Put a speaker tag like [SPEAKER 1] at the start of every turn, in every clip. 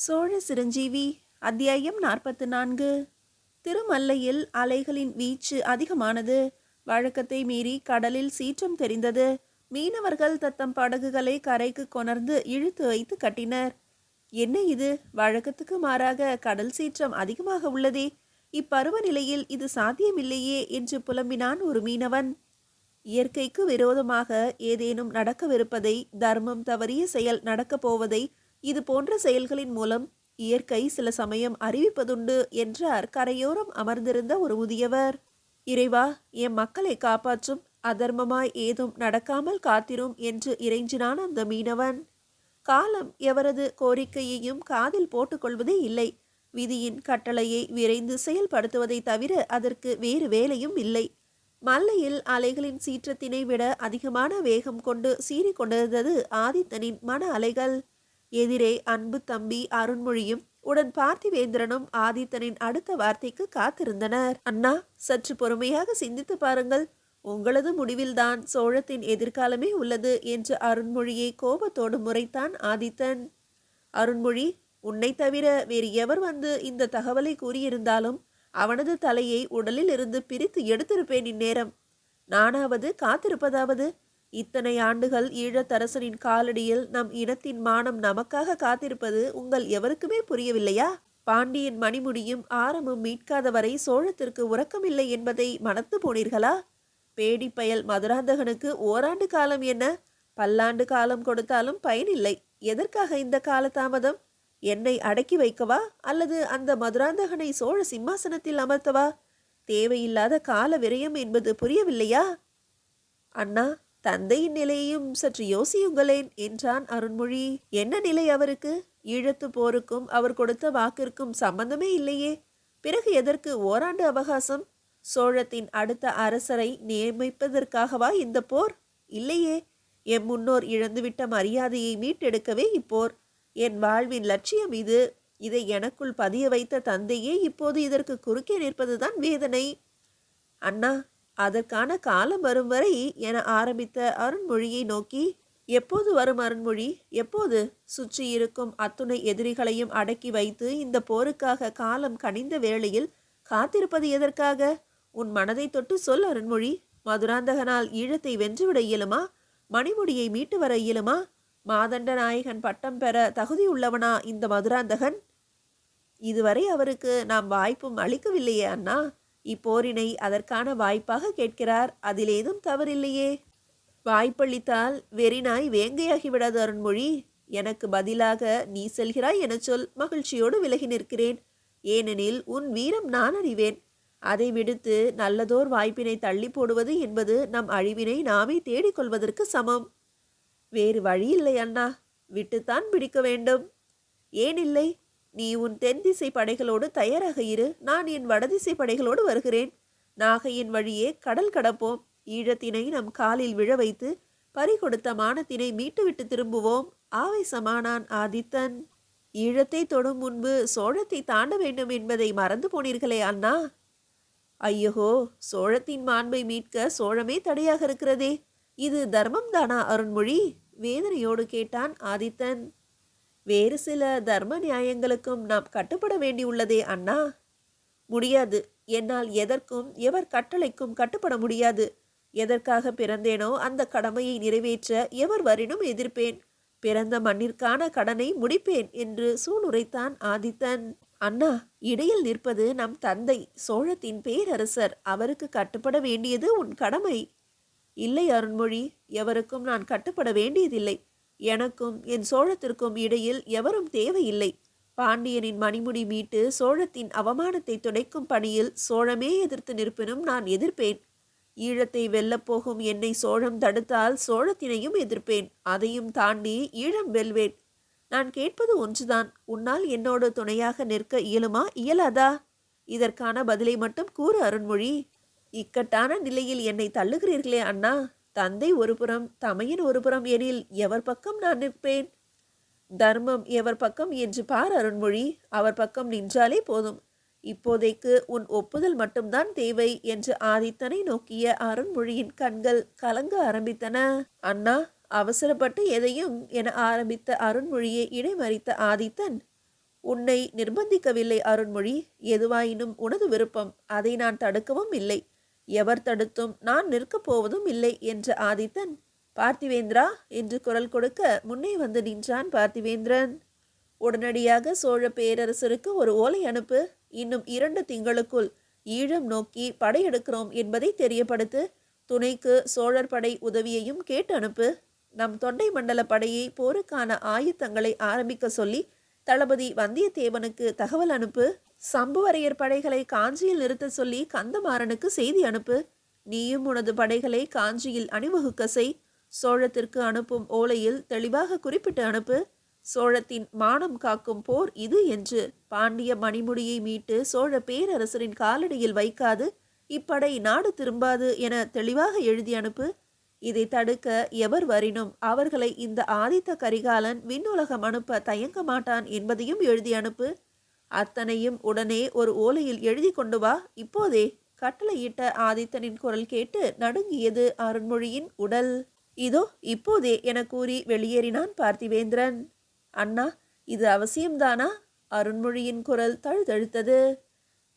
[SPEAKER 1] சோழ சிரஞ்சீவி அத்தியாயம் 44. திருமல்லையில் அலைகளின் வீச்சு அதிகமானது. வழக்கத்தை மீறி கடலில் சீற்றம் தெரிந்தது. மீனவர்கள் தத்தம் படகுகளை கரைக்கு கொணர்ந்து இழுத்து வைத்து கட்டினர். என்ன இது, வழக்கத்துக்கு மாறாக கடல் சீற்றம் அதிகமாக உள்ளதே, இப்பருவநிலையில் இது சாத்தியமில்லையே என்று புலம்பினான் ஒரு மீனவன். இயற்கைக்கு விரோதமாக ஏதேனும் நடக்கவிருப்பதை, தர்மம் தவறிய செயல் நடக்கப் போவதை இது போன்ற செயல்களின் மூலம் இயற்கை சில சமயம் அறிவிப்பதுண்டு என்றார் கரையோரம் அமர்ந்திருந்த ஒரு முதியவர். இறைவா, என் மக்களை காப்பாற்றும், அதர்மமாய் ஏதும் நடக்காமல் காத்திரும் என்று இறைஞ்சினான் அந்த மீனவன். காலம் எவரது கோரிக்கையையும் காதில் போட்டுக்கொள்வதே இல்லை. விதியின் கட்டளையை விரைந்து செயல்படுத்துவதை தவிர அதற்கு வேறு வேலையும் இல்லை. மல்லையில் அலைகளின் சீற்றத்தினை விட அதிகமான வேகம் கொண்டு சீறிக்கொண்டிருந்தது ஆதித்தனின் மன அலைகள். எதிரே அன்பு தம்பி அருண்மொழியும் உடன் பார்த்திவேந்திரனும் ஆதித்தனின் அடுத்த வார்த்தைக்கு காத்திருந்தனர். அண்ணா, சற்று பொறுமையாக சிந்தித்து பாருங்கள். உங்களது முடிவில்தான் சோழத்தின் எதிர்காலமே உள்ளது என்று அருண்மொழியை கோபத்தோடு முறைத்தான் ஆதித்தன். அருண்மொழி, உன்னை தவிர வேறு எவர் வந்து இந்த தகவலை கூறியிருந்தாலும் அவனது தலையை உடலில் இருந்து பிரித்து எடுத்திருப்பேன் இந்நேரம். நானாவது காத்திருப்பதாவது? இத்தனை ஆண்டுகள் ஈழத்தரசனின் காலடியில் நம் இனத்தின் மானம் நமக்காக காத்திருப்பது உங்கள் எவருக்குமே புரியவில்லையா? பாண்டியன் மணிமுடியும் ஆரமும் மீட்காத வரை சோழத்திற்கு உறக்கமில்லை என்பதை மனத்து போனீர்களா? பேடிப்பயல் மதுராந்தகனுக்கு ஓராண்டு காலம் என்ன, பல்லாண்டு காலம் கொடுத்தாலும் பயனில்லை. எதற்காக இந்த காலதாமதம்? என்னை அடக்கி வைக்கவா, அல்லது அந்த மதுராந்தகனை சோழ சிம்மாசனத்தில் அமர்த்தவா? தேவையில்லாத கால விரயம் என்பது புரியவில்லையா? அண்ணா, தந்தையின் நிலையையும் சற்று யோசியுங்களேன் என்றான் அருண்மொழி. என்ன நிலை அவருக்கு? ஈழத்து போருக்கும் அவர் கொடுத்த வாக்கிற்கும் சம்பந்தமே இல்லையே. பிறகு எதற்கு ஓராண்டு அவகாசம்? சோழத்தின் அடுத்த அரசரை நியமிப்பதற்காகவா இந்த போர்? இல்லையே. என் முன்னோர் இழந்துவிட்ட மரியாதையை மீட்டெடுக்கவே இப்போர். என் வாழ்வின் லட்சியம் இது. இதை எனக்குள் பதிய வைத்த தந்தையே இப்போது இதற்கு குறுக்கே நிற்பதுதான் வேதனை. அண்ணா, அதற்கான காலம் வரும் வரை என ஆரம்பித்த அருண்மொழியை நோக்கி, எப்போது வரும் அருண்மொழி, எப்போது? சுற்றி இருக்கும் அத்துணை எதிரிகளையும் அடக்கி வைத்து இந்த போருக்காக காலம் கனிந்த வேளையில் காத்திருப்பது எதற்காக? உன் மனதை தொட்டு சொல் அருண்மொழி. மதுராந்தகனால் ஈழத்தை வென்றுவிட இயலுமா? மணிமுடியை மீட்டு வர இயலுமா? மாதண்ட நாயகன் பட்டம் பெற தகுதியுள்ளவனா இந்த மதுராந்தகன்? இதுவரை அவருக்கு நாம் வாய்ப்பும் அளிக்கவில்லையே அண்ணா. இப்போரினை அதற்கான வாய்ப்பாக கேட்கிறார். அதில் ஏதும் தவறில்லையே. வாய்ப்பளித்தால் வெறினாய் வேங்கையாகிவிடாது அருண்மொழி. எனக்கு பதிலாக நீ செல்கிறாய் என சொல். மகிழ்ச்சியோடு விலகி நிற்கிறேன். ஏனெனில் உன் வீரம் நான் அறிவேன். அதை விடுத்து நல்லதோர் வாய்ப்பினை தள்ளி போடுவது என்பது நம் அழிவினை நாமே தேடிக்கொள்வதற்கு சமம். வேறு வழியில்லை அண்ணா, விட்டுத்தான் பிடிக்க வேண்டும். ஏனில்லை? நீ உன் தென் திசை படைகளோடு தயாராக இரு. நான் என் வடதிசை படைகளோடு வருகிறேன். நாகையின் வழியே கடல் கடப்போம். ஈழத்தினை நம் காலில் விழ வைத்து பறிகொடுத்த மானத்தினை மீட்டுவிட்டு திரும்புவோம். ஆவேசமானான் ஆதித்தன். ஈழத்தை தொடும் முன்பு சோழத்தை தாண்ட வேண்டும் என்பதை மறந்து போனீர்களே அண்ணா. ஐயோ, சோழத்தின் மாண்பை மீட்க சோழமே தடையாக இருக்கிறதே. இது தர்மம் தானா அருண்மொழி? வேதனையோடு கேட்டான் ஆதித்தன். வேறு சில தர்ம நியாயங்களுக்கும் நாம் கட்டுப்பட வேண்டியுள்ளதே அண்ணா. முடியாது. என்னால் எதற்கும் எவர் கட்டளைக்கும் கட்டுப்பட முடியாது. எதற்காக பிறந்தேனோ அந்த கடமையை நிறைவேற்ற எவர் வரினும் எதிர்ப்பேன். பிறந்த மண்ணிற்கான கடனை முடிப்பேன் என்று சூளுரைத்தான் ஆதித்தன். அண்ணா, இடையில் நிற்பது நம் தந்தை, சோழத்தின் பேரரசர். அவருக்கு கட்டுப்பட வேண்டியது உன் கடமை. இல்லை அருண்மொழி, எவருக்கும் நான் கட்டுப்பட வேண்டியதில்லை. எனக்கும் என் சோழத்திற்கும் இடையில் எவரும் தேவையில்லை. பாண்டியனின் மணிமுடி மீட்டு சோழத்தின் அவமானத்தை துடைக்கும் பணியில் சோழமே எதிர்த்து நிற்பினும் நான் எதிர்ப்பேன். ஈழத்தை வெல்லப்போகும் என்னை சோழம் தடுத்தால் சோழத்தினையும் எதிர்ப்பேன். அதையும் தாண்டி ஈழம் வெல்வேன். நான் கேட்பது ஒன்றுதான். உன்னால் என்னோடு துணையாக நிற்க இயலுமா, இயலாதா? இதற்கான பதிலை மட்டும் கூறு அருண்மொழி. இக்கட்டான நிலையில் என்னை தள்ளுகிறீர்களே அண்ணா. தந்தை ஒரு புறம், தமையன் ஒரு புறம் எனில் எவர் பக்கம் நான் நிற்பேன்? தர்மம் எவர் பக்கம் என்று பார் அருண்மொழி. அவர் பக்கம் நின்றாலே போதும். இப்போதைக்கு உன் ஒப்புதல் மட்டும்தான் தேவை என்று ஆதித்தனை நோக்கிய அருண்மொழியின் கண்கள் கலங்க ஆரம்பித்தன. அண்ணா, அவசரப்பட்டு எதையும் என ஆரம்பித்த அருண்மொழியை இடைமறித்த ஆதித்தன், உன்னை நிர்பந்திக்கவில்லை அருண்மொழி. எதுவாயினும் உனது விருப்பம். அதை நான் தடுக்கவும் இல்லை. எவர் தடுத்தும் நான் நிற்கப் போவதும் இல்லை என்ற ஆதித்தன், பார்த்திவேந்திரா என்று குரல் கொடுக்க முன்னே வந்து நின்றான் பார்த்திவேந்திரன். உடனடியாக சோழ பேரரசருக்கு ஒரு ஓலை அனுப்பு. இன்னும் 2 திங்களுக்குள் ஈழம் நோக்கி படையெடுக்கிறோம் என்பதை தெரியப்படுத்து. துணைக்கு சோழர் படை உதவியையும் கேட்டு அனுப்பு. நம் தொண்டை மண்டல படையை போருக்கான ஆயுத்தங்களை ஆரம்பிக்க சொல்லி தளபதி வந்தியத்தேவனுக்கு தகவல் அனுப்பு. சம்புவரையர் படைகளை காஞ்சியில் நிறுத்த சொல்லி கந்தமாறனுக்கு செய்தி அனுப்பு. நீயும் உனது படைகளை காஞ்சியில் அணிவகுக்க செய். சோழத்திற்கு அனுப்பும் ஓலையில் தெளிவாக குறிப்பிட்டு அனுப்பு. சோழத்தின் மானம் காக்கும் போர் இது என்று. பாண்டிய மணிமுடியை மீட்டு சோழ பேரரசரின் காலடியில் வைக்காது இப்படை நாடு திரும்பாது என தெளிவாக எழுதி அனுப்பு. இதை தடுக்க எவர் வரினும் அவர்களை இந்த ஆதித்த கரிகாலன் விண்ணுலகம் அனுப்ப தயங்க மாட்டான் என்பதையும் எழுதி அனுப்பு. அத்தனையும் உடனே ஒரு ஓலையில் எழுதி கொண்டு வா, இப்போதே. கட்டளையிட்ட ஆதித்தனின் குரல் கேட்டு நடுங்கியது அருண்மொழியின் உடல். இதோ இப்போதே என கூறி வெளியேறினான் பார்த்திவேந்திரன். அண்ணா, இது அவசியம்தானா? அருண்மொழியின் குரல் தழுதழுத்தது.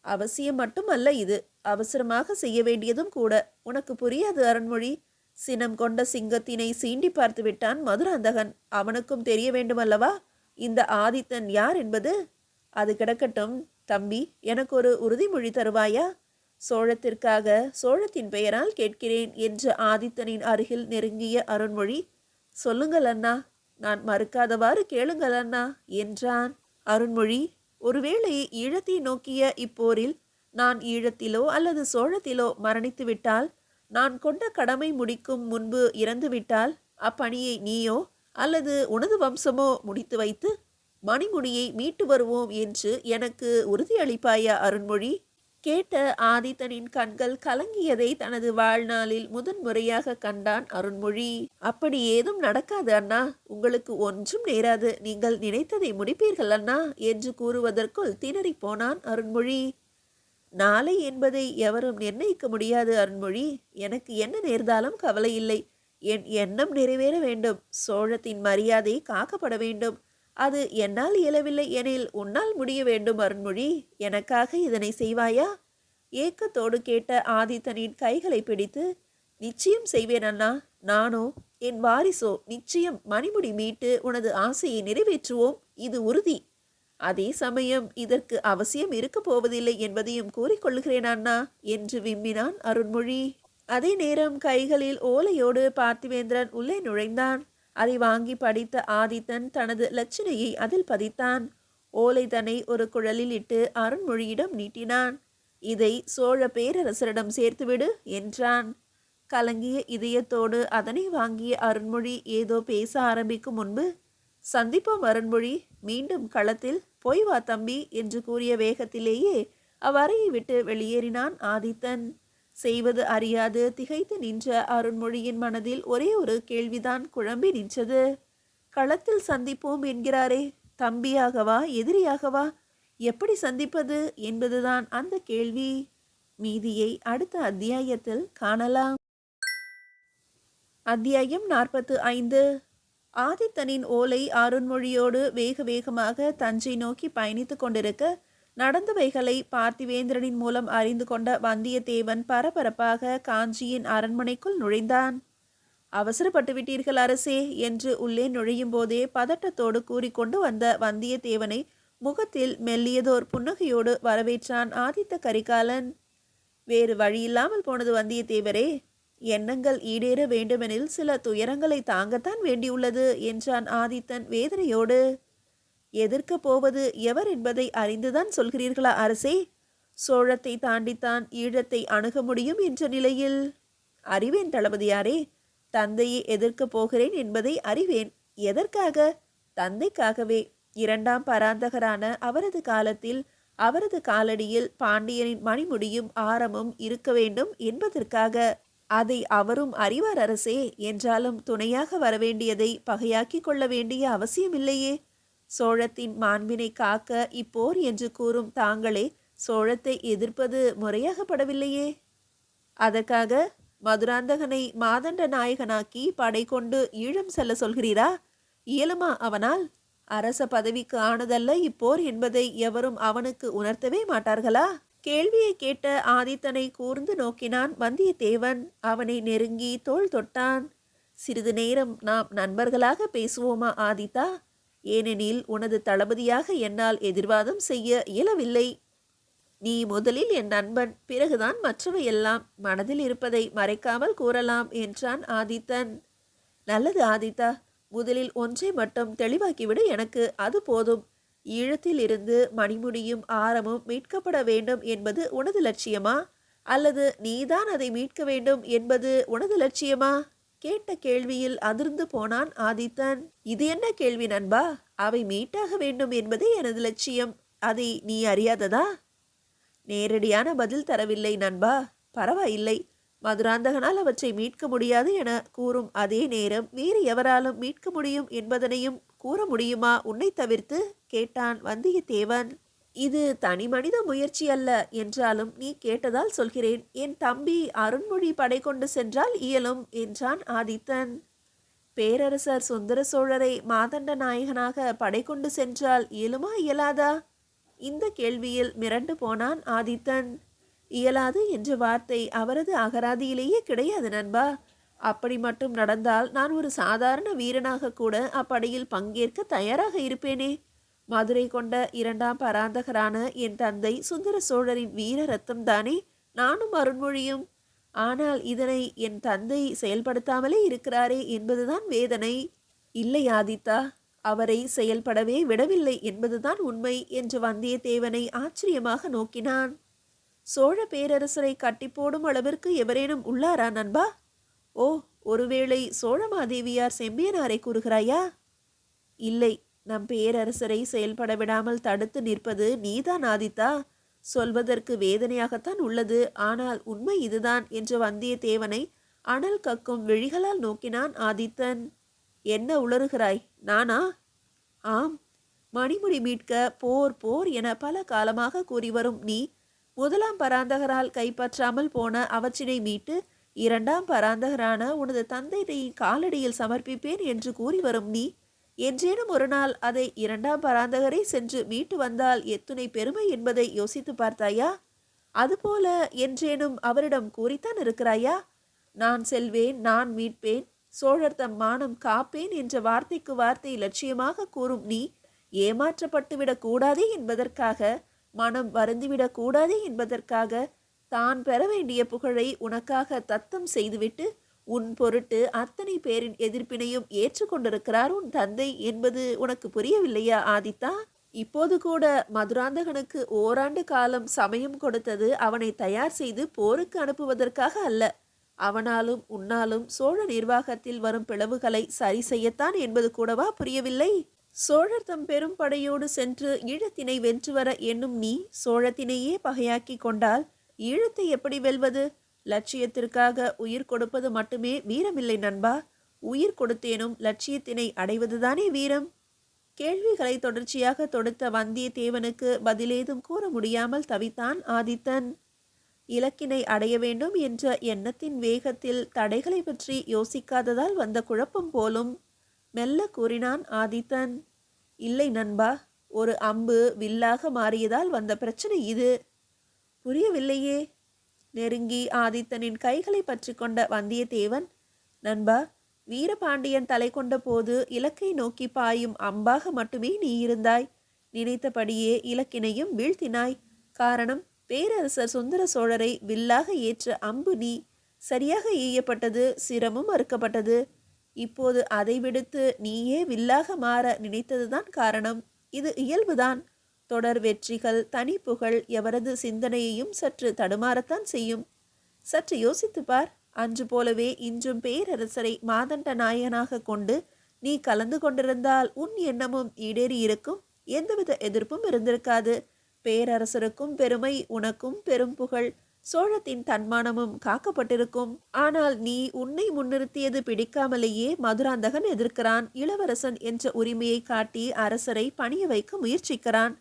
[SPEAKER 1] அவசியம் மட்டுமல்ல, இது அவசரமாக செய்ய வேண்டியதும் கூட. உனக்கு புரியாது அருண்மொழி. சினம் கொண்ட சிங்கத்தினை சீண்டி பார்த்து விட்டான் மதுராந்தகன். அவனுக்கும் தெரிய வேண்டுமல்லவா இந்த ஆதித்தன் யார் என்பது? அது கிடக்கட்டும் தம்பி, எனக்கு ஒரு உறுதிமொழி தருவாயா? சோழத்திற்காக சோழத்தின் பெயரால் கேட்கிறேன் என்று ஆதித்தனின் அருகில் நெருங்கிய அருண்மொழி, சொல்லுங்கள் அண்ணா, நான் மறுக்காதவாறு கேளுங்கள் அண்ணா என்றான். அருண்மொழி, ஒருவேளை ஈழத்தை நோக்கிய இப்போரில் நான் ஈழத்திலோ அல்லது சோழத்திலோ மரணித்து விட்டால், நான் கொண்ட கடமை முடிக்கும் முன்பு இறந்துவிட்டால், அப்பணியை நீயோ அல்லது உனது வம்சமோ முடித்து வைத்து மணிமுடியை மீட்டு வருவோம் என்று எனக்கு உறுதியளிப்பாயா அருண்மொழி? கேட்ட ஆதித்தனின் கண்கள் கலங்கியதை தனது வாழ்நாளில் முதன்முறையாக கண்டான் அருண்மொழி. அப்படி ஏதும் நடக்காது அண்ணா, உங்களுக்கு ஒன்றும் நேராது, நீங்கள் நினைத்ததை முடிப்பீர்கள் அண்ணா என்று கூறுவதற்குள் திணறி போனான் அருண்மொழி. நாளை என்பதை எவரும் நிர்ணயிக்க முடியாது அருண்மொழி. எனக்கு என்ன நேர்ந்தாலும் கவலை இல்லை. என் எண்ணம் நிறைவேற வேண்டும். சோழத்தின் மரியாதை காக்கப்பட வேண்டும். அது என்னால் இயலவில்லை எனில் உன்னால் முடிய வேண்டும் அருண்மொழி. எனக்காக இதனை செய்வாயா? ஏக்கத்தோடு கேட்ட ஆதித்தனின் கைகளை பிடித்து, நிச்சயம் செய்வேன் அண்ணா. நானோ என் வாரிசோ நிச்சயம் மணிமுடி மீட்டு உனது ஆசையை நிறைவேற்றுவோம். இது உறுதி. அதே சமயம் இதற்கு அவசியம் இருக்க போவதில்லை என்பதையும் கூறிக்கொள்கிறேன் அண்ணா என்று விம்மினான் அருண்மொழி. அதே நேரம் கைகளில் ஓலையோடு பார்த்திவேந்திரன் உள்ளே நுழைந்தான். அதை வாங்கி படித்த ஆதித்தன் தனது லட்சணையை அதில் பதித்தான். ஓலை தன்னை ஒரு குழலில் இட்டு அருண்மொழியிடம் நீட்டினான். இதை சோழ பேரரசரிடம் சேர்த்துவிடு என்றான். கலங்கிய இதயத்தோடு அதனை வாங்கிய அருண்மொழி ஏதோ பேச ஆரம்பிக்கும் முன்பு, சந்திப்போம் அருண்மொழி, மீண்டும் களத்தில் போய் வா தம்பி என்று கூறிய வேகத்திலேயே அவ்வறையை விட்டு வெளியேறினான் ஆதித்தன். செய்வது அறியாது திகைத்து நின்ற அருண்மொழியின் மனதில் ஒரே ஒரு கேள்விதான் குழம்பி நின்றது. களத்தில் சந்திப்போம் என்கிறாரே, தம்பியாகவா எதிரியாகவா? எப்படி சந்திப்பது என்பதுதான் அந்த கேள்வி. மீதியை அடுத்த அத்தியாயத்தில் காணலாம். அத்தியாயம் 45. ஆதித்தனின் ஓலை அருண்மொழியோடு வேக வேகமாக தஞ்சை நோக்கி பயணித்து கொண்டிருக்க நடந்தவைகளை பார்த்திவேந்திரனின் மூலம் அறிந்து கொண்ட வந்தியத்தேவன் பரபரப்பாக காஞ்சியின் அரண்மனைக்குள் நுழைந்தான். அவசரப்பட்டு விட்டீர்கள் அரசே என்று உள்ளே நுழையும் போதே பதட்டத்தோடு கூறிக்கொண்டு வந்த வந்தியத்தேவனை முகத்தில் மெல்லியதோர் புன்னகையோடு வரவேற்றான் ஆதித்த கரிகாலன். வேறு வழியில்லாமல் போனது வந்தியத்தேவரே. எண்ணங்கள் ஈடேற வேண்டுமெனில் சில துயரங்களை தாங்கத்தான் வேண்டியுள்ளது என்றான் ஆதித்தன் வேதனையோடு. எதிர்க்க போவது எவர் என்பதை அறிந்துதான் சொல்கிறீர்களா அரசே? சோழத்தை தாண்டித்தான் ஈழத்தை அணுக முடியும் என்ற நிலையில். அறிவேன் தளபதியாரே. தந்தையை எதிர்க்கப் போகிறேன் என்பதை அறிவேன். எதற்காக? தந்தைக்காகவே. 2ஆம் பராந்தகரான அவரது காலத்தில் அவரது காலடியில் பாண்டியனின் மணிமுடியும் ஆரமும் இருக்க வேண்டும் என்பதற்காக. அதை அவரும் அறிவார் அரசே. என்றாலும் துணையாக வரவேண்டியதை பகையாக்கி கொள்ள வேண்டிய அவசியமில்லையே. சோழத்தின் மாண்பினை காக்க இப்போர் என்று கூறும் தாங்களே சோழத்தை எதிர்ப்பது முறையாகப்படவில்லையே. அதற்காக மதுராந்தகனை மாதண்ட நாயகனாக்கி படை கொண்டு ஈழம் செல்ல சொல்கிறீரா? இயலுமா அவனால்? அரச பதவிக்கு ஆனதல்ல இப்போர் என்பதை எவரும் அவனுக்கு உணர்த்தவே மாட்டார்களா? கேள்வியை கேட்ட ஆதித்தனை கூர்ந்து நோக்கினான் வந்தியத்தேவன். அவனை நெருங்கி தோள் தொட்டான். சிறிது நேரம் நாம் நண்பர்களாக பேசுவோமா ஆதித்தா? ஏனெனில் உனது தளபதியாக என்னால் எதிர்வாதம் செய்ய இயலவில்லை. நீ முதலில் என் நண்பன், பிறகுதான் மற்றவையெல்லாம். மனதில் இருப்பதை மறைக்காமல் கூறலாம் என்றான் ஆதித்தன். நல்லது ஆதித்தா, முதலில் ஒன்றை மட்டும் தெளிவாக்கிவிடு எனக்கு, அது போதும். ஈழத்தில் இருந்து மணிமுடியும் ஆரமும் மீட்கப்பட வேண்டும் என்பது உனது லட்சியமா, அல்லது நீதான் அதை மீட்க வேண்டும் என்பது உனது லட்சியமா? கேட்ட கேள்வியில் அதிர்ந்து போனான் ஆதித்தன். இது என்ன கேள்வி நண்பா? அவை மீட்டாக வேண்டும் என்பதே எனது லட்சியம். அதை நீ அறியாததா? நேரடியான பதில் தரவில்லை நண்பா. பரவாயில்லை. மதுராந்தகனால் அவற்றை மீட்க முடியாது என கூறும் அதே நேரம் வேறு எவராலும் மீட்க முடியும் என்பதனையும் கூற முடியுமா உன்னை தவிர்த்து? கேட்டான் வந்தியத்தேவன். இது தனி மனித முயற்சி அல்ல என்றாலும் நீ கேட்டதால் சொல்கிறேன். என் தம்பி அருண்மொழி படை கொண்டு சென்றால் இயலும் என்றான் ஆதித்தன். பேரரசர் சுந்தர சோழரை மாதண்ட நாயகனாக படை கொண்டு சென்றால் இயலுமா இயலாதா? இந்த கேள்வியில் மிரண்டு போனான் ஆதித்தன். இயலாது என்ற வார்த்தை அவரது அகராதியிலேயே கிடையாது நண்பா. அப்படி மட்டும் நடந்தால் நான் ஒரு சாதாரண வீரனாக கூட அப்படையில் பங்கேற்க தயாராக இருப்பேனே. மதுரை கொண்ட இரண்டாம் பராந்தகரான என் தந்தை சுந்தர சோழரின் வீர ரத்தம் தானே நானும் அருண்மொழியும். ஆனால் இதனை என் தந்தை செயல்படுத்தாமலே இருக்கிறாரே என்பதுதான் வேதனை. இல்லை ஆதித்தா, அவரை செயல்படவே விடவில்லை என்பதுதான் உண்மை என்று வந்தியத்தேவனை ஆச்சரியமாக நோக்கினான். சோழ பேரரசரை கட்டி போடும் அளவிற்கு எவரேனும் உள்ளாரா நண்பா? ஓ, ஒருவேளை சோழமாதேவியார் செம்பியனாரை கூறுகிறாயா? இல்லை, நம் பேரரசரை செயல்பட விடாமல் தடுத்து நிற்பது நீதான் ஆதித்தா. சொல்வதற்கு வேதனையாகத்தான் உள்ளது, ஆனால் உண்மை இதுதான் என்று வந்தியத்தேவனை அனல் கக்கும் விழிகளால் நோக்கினான் ஆதித்தன். என்ன உளறுகிறாய்? நானா? ஆம். மணிமுடி மீட்க போர் போர் என பல காலமாக கூறி வரும் நீ, முதலாம் பராந்தகரால் கைப்பற்றாமல் போன அவற்றினை மீட்டு இரண்டாம் பராந்தகரான உனது தந்தையின் காலடியில் சமர்ப்பிப்பேன் என்று கூறி வரும் நீ, என்றேனும் ஒரு நாள் அதை இரண்டாம் பராந்தகரை சென்று மீட்டு வந்தால் எத்துணை பெருமை என்பதை யோசித்து பார்த்தாயா? அதுபோல என்றேனும் அவரிடம் கூறித்தான் இருக்கிறாயா? நான் செல்வேன், நான் மீட்பேன், சோழர் தம் மானம் காப்பேன் என்ற வார்த்தைக்கு வார்த்தை லட்சியமாக கூறும் நீ, ஏமாற்றப்பட்டுவிடக் கூடாதே என்பதற்காக, மனம் வருந்திவிடக் கூடாதே என்பதற்காக, தான் பெற வேண்டிய புகழை உனக்காக தத்தம் செய்துவிட்டு உன் பொருட்டு அத்தனை பேரின் எதிர்ப்பினையும் ஏற்றுக்கொண்டிருக்கிறார் உன் தந்தை என்பது உனக்கு புரியவில்லையா ஆதித்தா? இப்போது கூட மதுராந்தகனுக்கு ஓராண்டு காலம் சமயம் கொடுத்தது அவனை தயார் செய்து போருக்கு அனுப்புவதற்காக அல்ல, அவனாலும் உன்னாலும் சோழ நிர்வாகத்தில் வரும் பிளவுகளை சரி செய்யத்தான் என்பது கூடவா புரியவில்லை? சோழர் தம் பெரும் படையோடு சென்று ஈழத்தினை வென்று வர எண்ணும் நீ, சோழத்தினையே பகையாக்கி கொண்டால் ஈழத்தை எப்படி வெல்வது? லட்சியத்திற்காக உயிர் கொடுப்பது மட்டுமே வீரமில்லை நண்பா. உயிர் கொடுத்தேனும் லட்சியத்தினை அடைவதுதானே வீரம். கேள்விகளை தொடர்ச்சியாக தொடுத்த வந்தியத்தேவனுக்கு பதிலேதும் கூற முடியாமல் தவித்தான் ஆதித்தன். இலக்கினை அடைய வேண்டும் என்ற எண்ணத்தின் வேகத்தில் தடைகளை பற்றி யோசிக்காததால் வந்த குழப்பம் போலும். மெல்ல கூறினான் ஆதித்தன். இல்லை நண்பா, ஒரு அம்பு வில்லாக மாறியதால் வந்த பிரச்சனை இது. புரியவில்லையே. நெருங்கி ஆதித்தனின் கைகளை பற்றி கொண்ட வந்தியத்தேவன், நண்பா, வீரபாண்டியன் தலை கொண்ட போது இலக்கை நோக்கி பாயும் அம்பாக மட்டுமே நீ இருந்தாய். நினைத்தபடியே இலக்கினையும் வீழ்த்தினாய். காரணம், பேரரசர் சுந்தர சோழரை வில்லாக ஏற்ற அம்பு நீ. சரியாக எய்யப்பட்டது, சிரமும் அறுக்கப்பட்டது. இப்போது அதை விடுத்து நீயே வில்லாக மாற நினைத்ததுதான் காரணம். இது இயல்புதான். தொடர் வெற்றிகள், தனி புகழ் எவரது சிந்தனையையும் சற்று தடுமாறத்தான் செய்யும். சற்று யோசித்துப்பார். அன்று போலவே இன்றும் பேரரசரை மாதண்ட நாயகனாக கொண்டு நீ கலந்து கொண்டிருந்தால் உன் எண்ணமும் ஈடேறி இருக்கும். எந்தவித எதிர்ப்பும் இருந்திருக்காது. பேரரசருக்கும் பெருமை, உனக்கும் பெரும் புகழ், சோழத்தின் தன்மானமும் காக்கப்பட்டிருக்கும். ஆனால் நீ உன்னை முன்னிறுத்தியது பிடிக்காமலேயே மதுராந்தகன் எதிர்க்கிறான். இளவரசன் என்ற உரிமையை காட்டி அரசரை பணிய வைக்க முயற்சிக்கிறான்.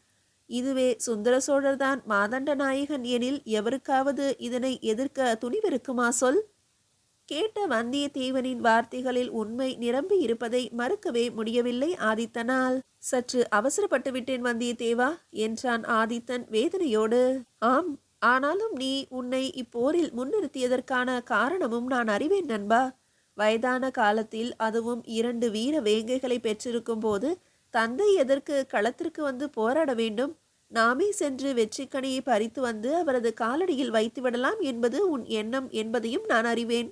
[SPEAKER 1] இதுவே சுந்தர சோழர்தான் மாதண்ட நாயகன் எனில் எவருக்காவது இதனை எதிர்க்க துணிவிருக்குமா சொல்? கேட்ட வந்தியத்தேவனின் வார்த்தைகளில் உண்மை நிரம்பி இருப்பதை மறுக்கவே முடியவில்லை ஆதித்தனால். சற்று அவசரப்பட்டு விட்டேன் வந்தியத்தேவா என்றான் ஆதித்தன் வேதனையோடு. ஆம், ஆனாலும் நீ உன்னை இப்போரில் முன்னிறுத்தியதற்கான காரணமும் நான் அறிவேன் நண்பா. வயதான காலத்தில், அதுவும் 2 வீர வேங்கைகளை பெற்றிருக்கும் போது தந்தை எதற்கு களத்திற்கு வந்து போராட வேண்டும்? நாமே சென்று வெற்றிக்கனியை பறித்து வந்து அவரது காலடியில் வைத்து விடலாம் என்பது உன் எண்ணம் என்பதையும் நான் அறிவேன்.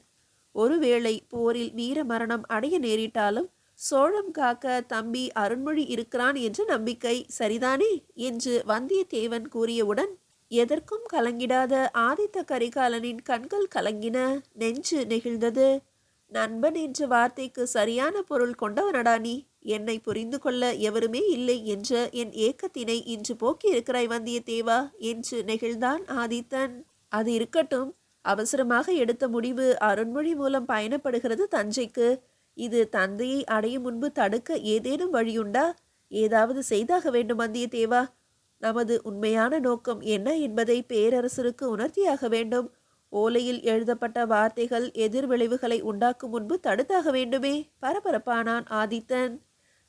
[SPEAKER 1] ஒருவேளை போரில் வீர மரணம் அடைய நேரிட்டாலும் சோழம் காக்க தம்பி அருண்மொழி இருக்கிறான் என்ற நம்பிக்கை சரிதானே என்று வந்தியத்தேவன் கூறியவுடன் எதற்கும் கலங்கிடாத ஆதித்த கரிகாலனின் கண்கள் கலங்கின, நெஞ்சு நெகிழ்ந்தது. நண்பன் என்ற வார்த்தைக்கு சரியான பொருள் கொண்டவனடா நீ. என்னை புரிந்து கொள்ள எவருமே இல்லை என்ற என் ஏக்கத்தினை இன்று போக்கி இருக்கிறாய் வந்தியத்தேவா என்று நெகிழ்ந்தான் ஆதித்தன். அது இருக்கட்டும், அவசரமாக எடுத்த முடிவு அருண்மொழி மூலம் பயணப்படுகிறது தஞ்சைக்கு. இது தந்தையை அடையும் முன்பு தடுக்க ஏதேனும் வழியுண்டா? ஏதாவது செய்தாக வேண்டும் வந்தியத்தேவா. நமது உண்மையான நோக்கம் என்ன என்பதை பேரரசருக்கு உணர்த்தியாக வேண்டும். ஓலையில் எழுதப்பட்ட வார்த்தைகள் எதிர் விளைவுகளை உண்டாக்கும் முன்பு தடுத்தாக வேண்டுமே. பரபரப்பானான் ஆதித்தன்.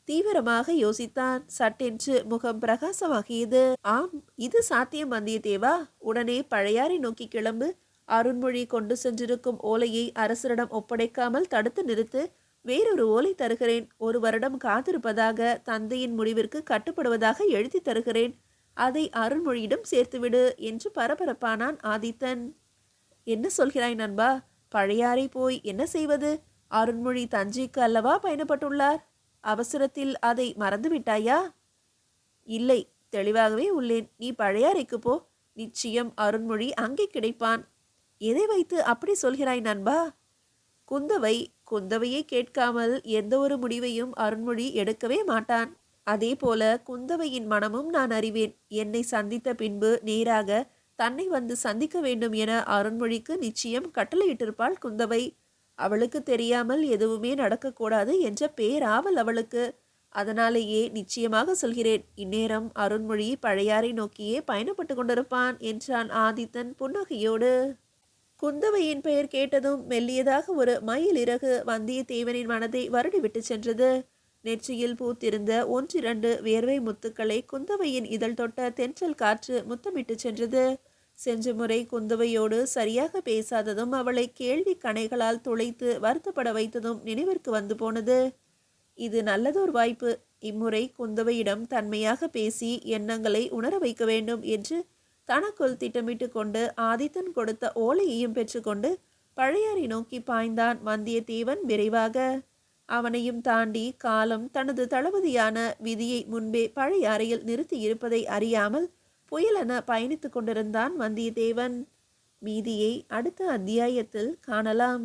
[SPEAKER 1] தீவிரமாக யோசித்தான். சட்டென்று முகம் பிரகாசமாகியது. ஆம், இது சாத்தியம் வந்தியத்தேவா. உடனே பழையாறை நோக்கி கிளம்பு. அருண்மொழி கொண்டு சென்றிருக்கும் ஓலையை அரசரிடம் ஒப்படைக்காமல் தடுத்து நிறுத்து. வேறொரு ஓலை தருகிறேன். 1 வருடம் காத்திருப்பதாக, தந்தையின் முடிவிற்கு கட்டுப்படுவதாக எழுதி தருகிறேன். அதை அருண்மொழியிடம் சேர்த்துவிடு என்று பரபரப்பானான் ஆதித்தன். என்ன சொல்கிறாய் நண்பா? பழையாறை போய் என்ன செய்வது? அருண்மொழி தஞ்சைக்கு அல்லவா பயணப்பட்டுள்ளார். அவசரத்தில் அதை மறந்துவிட்டாயா? இல்லை, தெளிவாகவே உள்ளேன். நீ பழையாறைக்கு போ. நிச்சயம் அருண்மொழி அங்கே கிடைப்பான். எதை வைத்து அப்படி சொல்கிறாய் நண்பா? குந்தவையை கேட்காமல் எந்த ஒரு முடிவையும் அருண்மொழி எடுக்கவே மாட்டான். அதே போல குந்தவையின் மனமும் நான் அறிவேன். என்னை சந்தித்த பின்பு நேராக தன்னை வந்து சந்திக்க வேண்டும் என அருண்மொழிக்கு நிச்சயம் கட்டளையிட்டிருப்பாள் குந்தவை. அவளுக்கு தெரியாமல் எதுவுமே நடக்கக்கூடாது என்ற பேராவல் அவளுக்கு. அதனாலேயே நிச்சயமாக சொல்கிறேன், இந்நேரம் அருண்மொழி பழையாறை நோக்கியே பயணப்பட்டு கொண்டிருப்பான் என்றான் ஆதித்தன் புன்னகையோடு. குந்தவையின் பெயர் கேட்டதும் மெல்லியதாக ஒரு மயில் இறகு வந்தியத்தேவனின் மனதை வருடிவிட்டு சென்றது. நெற்றியில் பூத்திருந்த 1-2 வியர்வை முத்துக்களை குந்தவையின் இதழ் தொட்ட தென்றல் காற்று முத்தமிட்டு சென்றது. சென்ற முறை குந்தவையோடு சரியாக பேசாததும், அவளை கேள்வி கணைகளால் துளைத்து வருத்தப்பட வைத்ததும் நினைவிற்கு வந்து போனது. இது நல்லதொரு வாய்ப்பு. இம்முறை குந்தவையிடம் தன்மையாக பேசி எண்ணங்களை உணர வைக்க வேண்டும் என்று தனக்குள் திட்டமிட்டு கொண்டு ஆதித்தன் கொடுத்த ஓலையையும் பெற்றுக்கொண்டு பழையாறை நோக்கி பாய்ந்தான் வந்தியத்தேவன் விரைவாக. அவனையும் தாண்டி காலம் தனது தளபதியான விதியை முன்பே பழையாறையில் நிறுத்தி இருப்பதை அறியாமல் புயலென பயணித்து கொண்டிருந்தான் வந்தியத்தேவன். மீதியை அடுத்த அத்தியாயத்தில் காணலாம்.